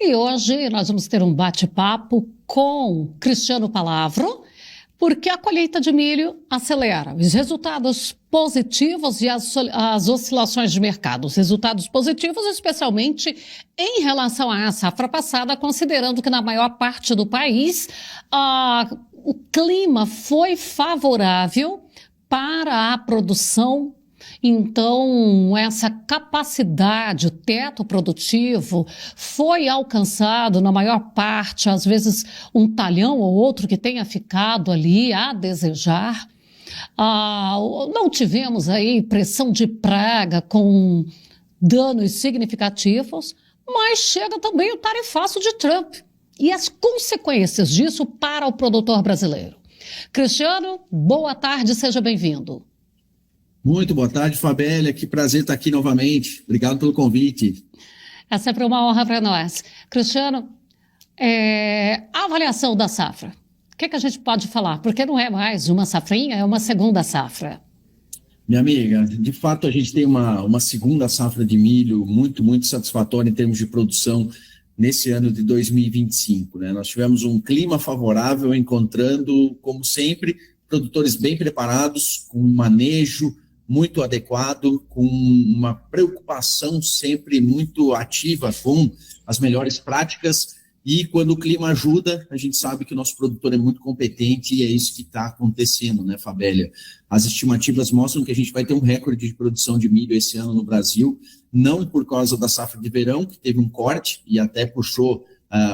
E hoje nós vamos ter um bate-papo com Cristiano Palavro, porque a colheita de milho acelera. Os resultados positivos e as oscilações de mercado. Os resultados positivos, especialmente em relação à safra passada, considerando que na maior parte do país o clima foi favorável para a produção. Então, essa capacidade, o teto produtivo, foi alcançado na maior parte, às vezes um talhão ou outro que tenha ficado ali a desejar. Não tivemos aí pressão de praga com danos significativos, mas chega também o tarifaço de Trump e as consequências disso para o produtor brasileiro. Cristiano, boa tarde, seja bem-vindo. Muito boa tarde, Fabélia. Que prazer estar aqui novamente. Obrigado pelo convite. É sempre uma honra para nós. Cristiano, a avaliação da safra. O que a gente pode falar? Porque não é mais uma safrinha, é uma segunda safra. Minha amiga, de fato a gente tem uma segunda safra de milho muito satisfatória em termos de produção nesse ano de 2025. Né? Nós tivemos um clima favorável, encontrando, como sempre, produtores bem preparados, com um manejo muito adequado, com uma preocupação sempre muito ativa com as melhores práticas, e quando o clima ajuda, a gente sabe que o nosso produtor é muito competente e é isso que está acontecendo, né, Fabélia? As estimativas mostram que a gente vai ter um recorde de produção de milho esse ano no Brasil, não por causa da safra de verão, que teve um corte e até puxou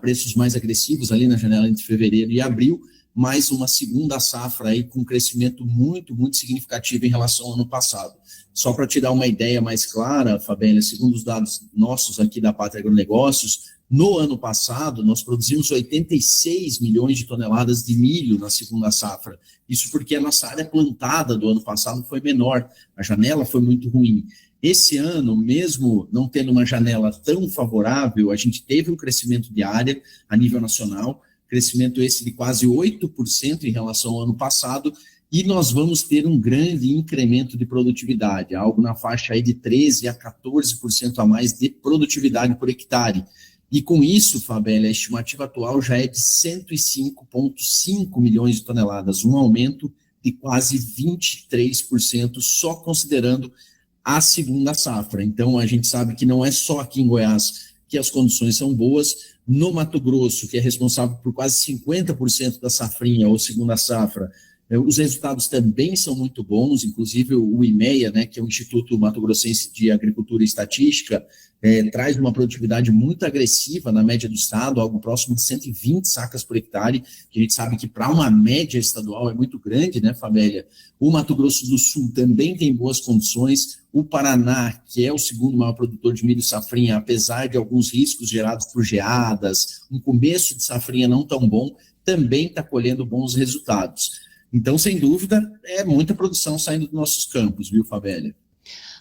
preços mais agressivos ali na janela entre fevereiro e abril, mais uma segunda safra aí com um crescimento muito significativo em relação ao ano passado. Só para te dar uma ideia mais clara, Fabélia, segundo os dados nossos aqui da Pátria Agronegócios, no ano passado nós produzimos 86 milhões de toneladas de milho na segunda safra. Isso porque a nossa área plantada do ano passado foi menor, a janela foi muito ruim. Esse ano, mesmo não tendo uma janela tão favorável, a gente teve um crescimento de área a nível nacional, crescimento esse de quase 8% em relação ao ano passado, e nós vamos ter um grande incremento de produtividade, algo na faixa aí de 13% a 14% a mais de produtividade por hectare. E com isso, Fabélia, a estimativa atual já é de 105,5 milhões de toneladas, um aumento de quase 23%, só considerando a segunda safra. Então, a gente sabe que não é só aqui em Goiás que as condições são boas. No Mato Grosso, que é responsável por quase 50% da safrinha ou segunda safra, os resultados também são muito bons, inclusive o IMEA, né, que é o Instituto Mato Grossense de Agricultura e Estatística, traz uma produtividade muito agressiva na média do estado, algo próximo de 120 sacas por hectare, que a gente sabe que para uma média estadual é muito grande, né, Fabélia? O Mato Grosso do Sul também tem boas condições, o Paraná, que é o segundo maior produtor de milho safrinha, apesar de alguns riscos gerados por geadas, um começo de safrinha não tão bom, também está colhendo bons resultados. Então, sem dúvida, é muita produção saindo dos nossos campos, viu, Fabélia?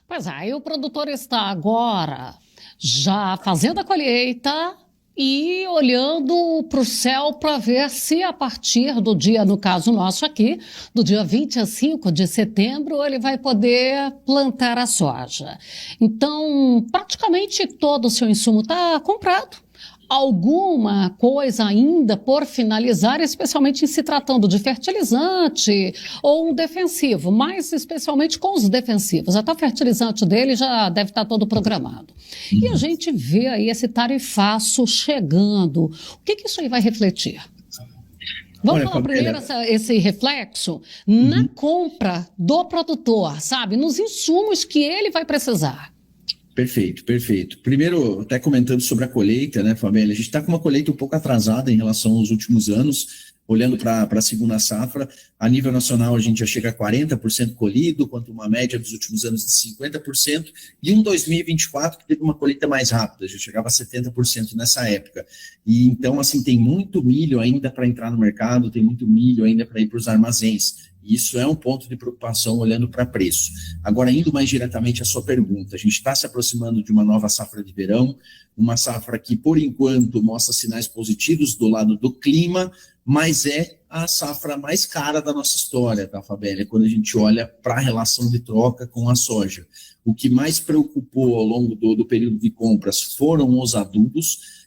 Pois é, e o produtor está agora já fazendo a colheita e olhando para o céu para ver se a partir do dia, no caso nosso aqui, do dia 25 de setembro, ele vai poder plantar a soja. Então, praticamente todo o seu insumo está comprado. Alguma coisa ainda por finalizar, especialmente em se tratando de fertilizante ou um defensivo, mais especialmente com os defensivos. Até o fertilizante dele já deve estar todo programado. E a gente vê aí esse tarifaço chegando. O que isso aí vai refletir? Vamos falar primeiro esse reflexo na compra do produtor, sabe? Nos insumos que ele vai precisar. Perfeito. Primeiro, até comentando sobre a colheita, né, Fabélia? A gente está com uma colheita um pouco atrasada em relação aos últimos anos, olhando para a segunda safra. A nível nacional, a gente já chega a 40% colhido, quanto uma média dos últimos anos de 50%, e um 2024 que teve uma colheita mais rápida, já chegava a 70% nessa época. E então, assim, tem muito milho ainda para entrar no mercado, tem muito milho ainda para ir para os armazéns. Isso é um ponto de preocupação olhando para preço. Agora, indo mais diretamente à sua pergunta, a gente está se aproximando de uma nova safra de verão, uma safra que, por enquanto, mostra sinais positivos do lado do clima, mas é a safra mais cara da nossa história, tá, Fabélia? Quando a gente olha para a relação de troca com a soja. O que mais preocupou ao longo do período de compras foram os adubos.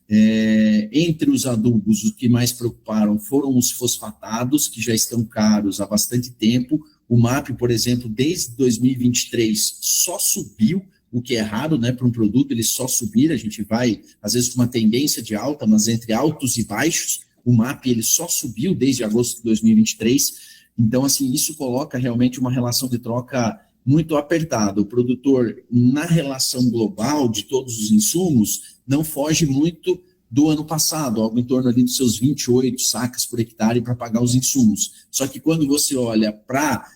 Entre os adubos, os que mais preocuparam foram os fosfatados, que já estão caros há bastante tempo. O MAP, por exemplo, desde 2023 só subiu, o que é raro, né, para um produto ele só subir. A gente vai, às vezes, com uma tendência de alta, mas entre altos e baixos, o MAP ele só subiu desde agosto de 2023. Então, assim, isso coloca realmente uma relação de troca muito apertada. O produtor, na relação global de todos os insumos, não foge muito do ano passado, algo em torno ali dos seus 28 sacas por hectare para pagar os insumos. Só que quando você olha para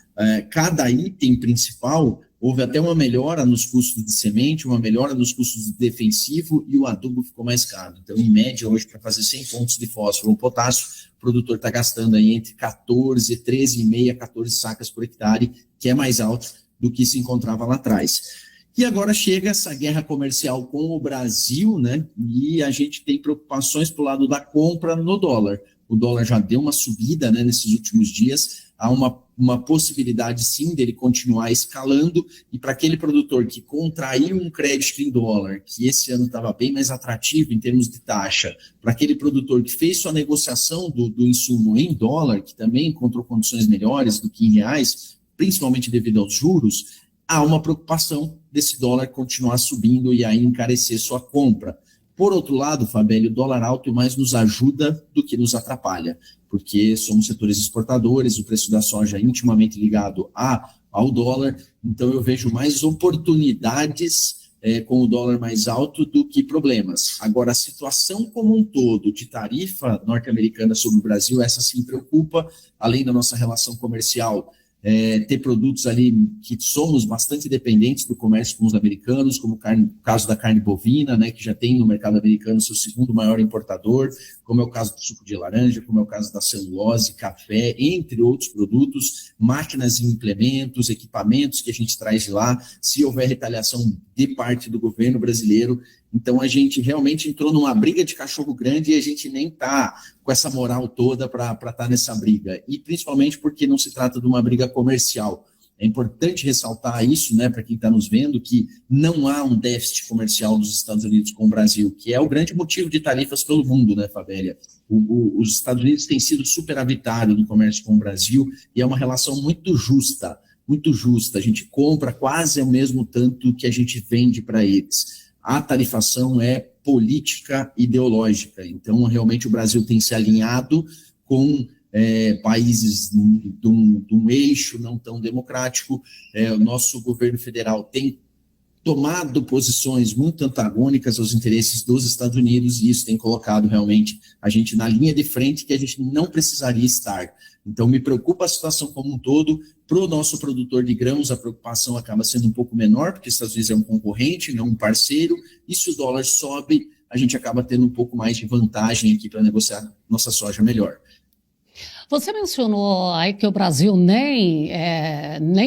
cada item principal, houve até uma melhora nos custos de semente, uma melhora nos custos de defensivo e o adubo ficou mais caro. Então, em média, hoje, para fazer 100 pontos de fósforo ou potássio, o produtor está gastando aí entre 14, 13,5, 14 sacas por hectare, que é mais alto do que se encontrava lá atrás. E agora chega essa guerra comercial com o Brasil, né? E a gente tem preocupações para o lado da compra no dólar. O dólar já deu uma subida, né, nesses últimos dias. Há uma possibilidade, sim, dele continuar escalando. E para aquele produtor que contraiu um crédito em dólar, que esse ano estava bem mais atrativo em termos de taxa, para aquele produtor que fez sua negociação do insumo em dólar, que também encontrou condições melhores do que em reais, principalmente devido aos juros, há uma preocupação desse dólar continuar subindo e aí encarecer sua compra. Por outro lado, Fabélio, o dólar alto mais nos ajuda do que nos atrapalha, porque somos setores exportadores, o preço da soja é intimamente ligado ao dólar, então eu vejo mais oportunidades com o dólar mais alto do que problemas. Agora, a situação como um todo de tarifa norte-americana sobre o Brasil, essa sim preocupa, além da nossa relação comercial, ter produtos ali que somos bastante dependentes do comércio com os americanos, como o caso da carne bovina, né, que já tem no mercado americano seu segundo maior importador, como é o caso do suco de laranja, como é o caso da celulose, café, entre outros produtos, máquinas e implementos, equipamentos que a gente traz de lá, se houver retaliação de parte do governo brasileiro. Então, a gente realmente entrou numa briga de cachorro grande e a gente nem está com essa moral toda para estar nessa briga. E principalmente porque não se trata de uma briga comercial. É importante ressaltar isso, né, para quem está nos vendo, que não há um déficit comercial dos Estados Unidos com o Brasil, que é o grande motivo de tarifas pelo mundo, né, Fabélia? Os Estados Unidos têm sido superavitário no comércio com o Brasil e é uma relação muito justa, muito justa. A gente compra quase o mesmo tanto que a gente vende para eles. A tarifação é política ideológica, então realmente o Brasil tem se alinhado com países de um eixo não tão democrático. O nosso governo federal tem tomado posições muito antagônicas aos interesses dos Estados Unidos e isso tem colocado realmente a gente na linha de frente que a gente não precisaria estar. Então, me preocupa a situação como um todo. Para o nosso produtor de grãos, a preocupação acaba sendo um pouco menor, porque os Estados Unidos é um concorrente, não um parceiro, e se o dólar sobe, a gente acaba tendo um pouco mais de vantagem aqui para negociar nossa soja melhor. Você mencionou aí que o Brasil nem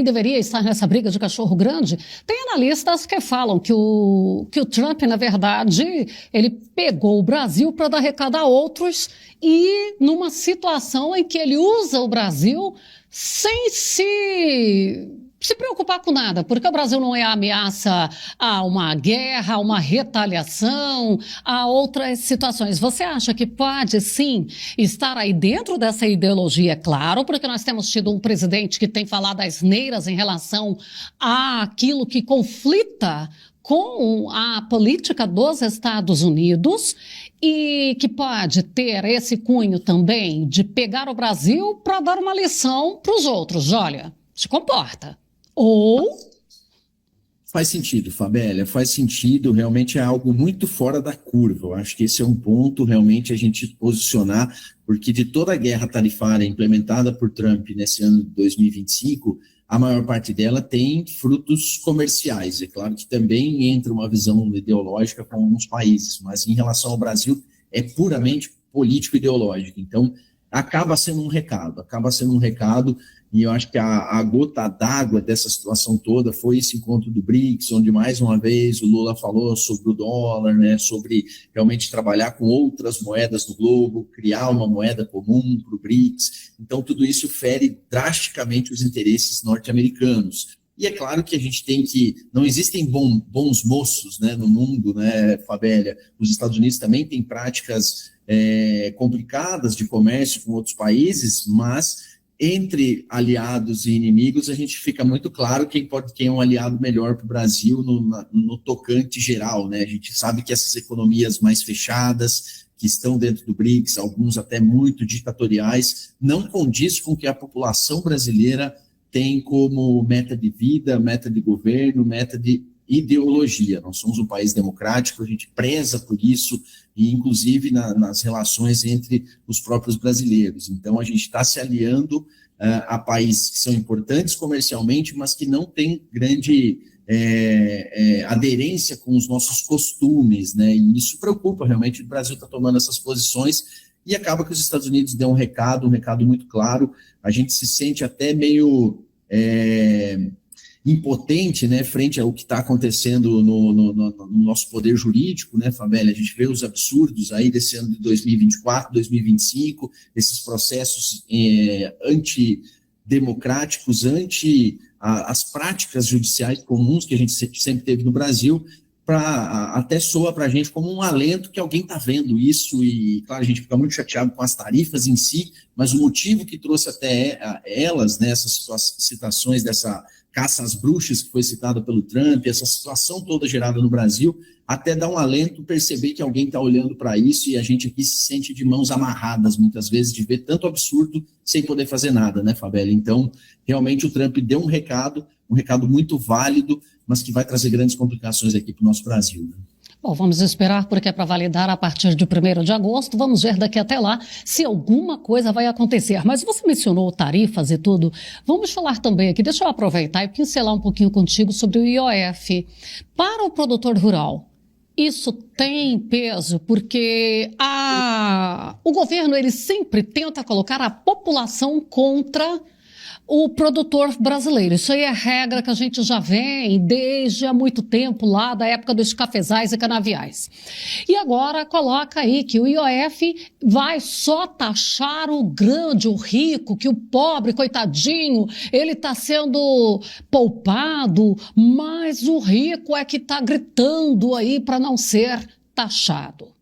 deveria estar nessa briga de cachorro grande. Tem analistas que falam que o Trump, na verdade, ele pegou o Brasil para dar recado a outros e numa situação em que ele usa o Brasil sem se preocupar com nada, porque o Brasil não é ameaça a uma guerra, a uma retaliação, a outras situações. Você acha que pode, sim, estar aí dentro dessa ideologia? É claro, porque nós temos tido um presidente que tem falado asneiras em relação àquilo que conflita com a política dos Estados Unidos e que pode ter esse cunho também de pegar o Brasil para dar uma lição para os outros. Olha, se comporta. Ou... Faz sentido, Fabélia, faz sentido, realmente é algo muito fora da curva. Eu acho que esse é um ponto realmente a gente posicionar, porque de toda a guerra tarifária implementada por Trump nesse ano de 2025, a maior parte dela tem frutos comerciais. É claro que também entra uma visão ideológica com alguns países, mas em relação ao Brasil é puramente político-ideológico. Então, acaba sendo um recado. E eu acho que a gota d'água dessa situação toda foi esse encontro do BRICS, onde mais uma vez o Lula falou sobre o dólar, né, sobre realmente trabalhar com outras moedas do globo, criar uma moeda comum para o BRICS. Então, tudo isso fere drasticamente os interesses norte-americanos. E é claro que a gente tem que... Não existem bons moços, né, no mundo, né, Fabélia? Os Estados Unidos também têm práticas complicadas de comércio com outros países, mas entre aliados e inimigos, a gente fica muito claro quem é um aliado melhor para o Brasil no tocante geral, né? A gente sabe que essas economias mais fechadas, que estão dentro do BRICS, alguns até muito ditatoriais, não condiz com o que a população brasileira tem como meta de vida, meta de governo, meta de ideologia. Nós somos um país democrático, a gente preza por isso, e inclusive nas relações entre os próprios brasileiros. Então, a gente está se aliando a países que são importantes comercialmente, mas que não têm grande aderência com os nossos costumes, né? E isso preocupa realmente. O Brasil está tomando essas posições e acaba que os Estados Unidos dão um recado muito claro. A gente se sente até meio impotente, né, frente ao que está acontecendo no nosso poder jurídico, né, Fabélia? A gente vê os absurdos aí desse ano de 2024, 2025, esses processos antidemocráticos, as práticas judiciais comuns que a gente sempre teve no Brasil, até soa para a gente como um alento que alguém está vendo isso, e claro, a gente fica muito chateado com as tarifas em si, mas o motivo que trouxe até elas, né, essas citações dessa caça às bruxas que foi citada pelo Trump, essa situação toda gerada no Brasil, até dá um alento perceber que alguém está olhando para isso, e a gente aqui se sente de mãos amarradas, muitas vezes, de ver tanto absurdo sem poder fazer nada, né, Fabélia? Então, realmente o Trump deu um recado muito válido, mas que vai trazer grandes complicações aqui para o nosso Brasil, né? Bom, vamos esperar, porque é para validar a partir de 1º de agosto. Vamos ver daqui até lá se alguma coisa vai acontecer. Mas você mencionou tarifas e tudo. Vamos falar também aqui, deixa eu aproveitar e pincelar um pouquinho contigo sobre o IOF. Para o produtor rural, isso tem peso, porque o governo ele sempre tenta colocar a população contra o produtor brasileiro. Isso aí é regra que a gente já vem desde há muito tempo, lá da época dos cafezais e canaviais. E agora coloca aí que o IOF vai só taxar o grande, o rico, que o pobre, coitadinho, ele está sendo poupado, mas o rico é que está gritando aí para não ser taxado.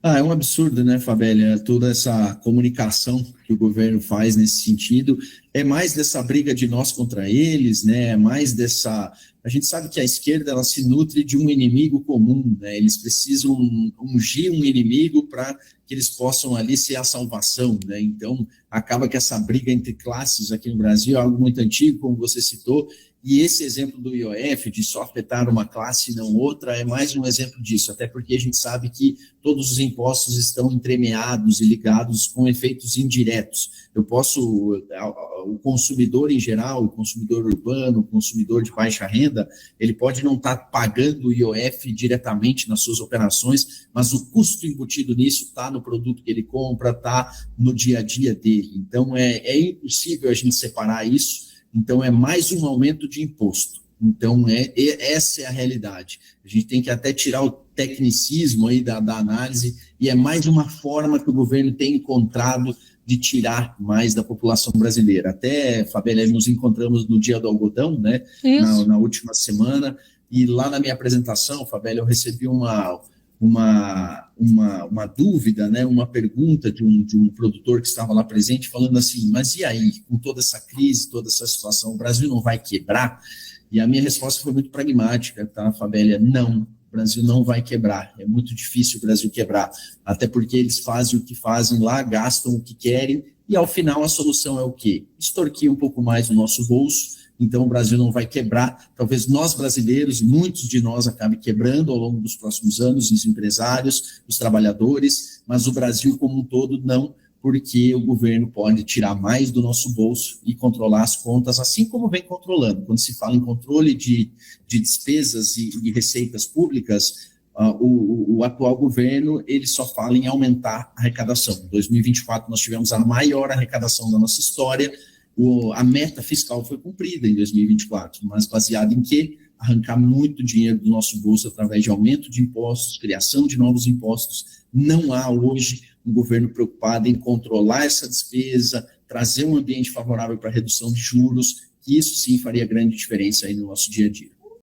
É um absurdo, né, Fabélia? Toda essa comunicação que o governo faz nesse sentido. É mais dessa briga de nós contra eles, né? É mais dessa... A gente sabe que a esquerda ela se nutre de um inimigo comum, né? Eles precisam ungir um inimigo para que eles possam ali ser a salvação, né? Então, acaba que essa briga entre classes aqui no Brasil é algo muito antigo, como você citou, e esse exemplo do IOF, de só afetar uma classe e não outra, é mais um exemplo disso, até porque a gente sabe que todos os impostos estão entremeados e ligados com efeitos indiretos. O consumidor em geral, o consumidor urbano, o consumidor de baixa renda, ele pode não estar pagando o IOF diretamente nas suas operações, mas o custo embutido nisso está no produto que ele compra, está no dia a dia dele. Então, é impossível a gente separar isso. Então, é mais um aumento de imposto. Então, essa é a realidade. A gente tem que até tirar o tecnicismo aí da análise, e é mais uma forma que o governo tem encontrado de tirar mais da população brasileira. Até, Fabélia, nos encontramos no Dia do Algodão, né? Na última semana, e lá na minha apresentação, Fabélia, eu recebi uma dúvida, né, uma pergunta de um produtor que estava lá presente, falando assim, mas e aí, com toda essa crise, toda essa situação, o Brasil não vai quebrar? E a minha resposta foi muito pragmática, tá, Fabélia? Não, o Brasil não vai quebrar, é muito difícil o Brasil quebrar, até porque eles fazem o que fazem lá, gastam o que querem, e ao final a solução é o quê? Extorquir um pouco mais o nosso bolso. Então o Brasil não vai quebrar, talvez nós brasileiros, muitos de nós acabem quebrando ao longo dos próximos anos, os empresários, os trabalhadores, mas o Brasil como um todo não, porque o governo pode tirar mais do nosso bolso e controlar as contas, assim como vem controlando. Quando se fala em controle de despesas e receitas públicas, o atual governo ele só fala em aumentar a arrecadação. Em 2024 nós tivemos a maior arrecadação da nossa história, a meta fiscal foi cumprida em 2024, mas baseado em quê? Arrancar muito dinheiro do nosso bolso através de aumento de impostos, criação de novos impostos. Não há hoje um governo preocupado em controlar essa despesa, trazer um ambiente favorável para a redução de juros, que isso sim faria grande diferença aí no nosso dia a dia.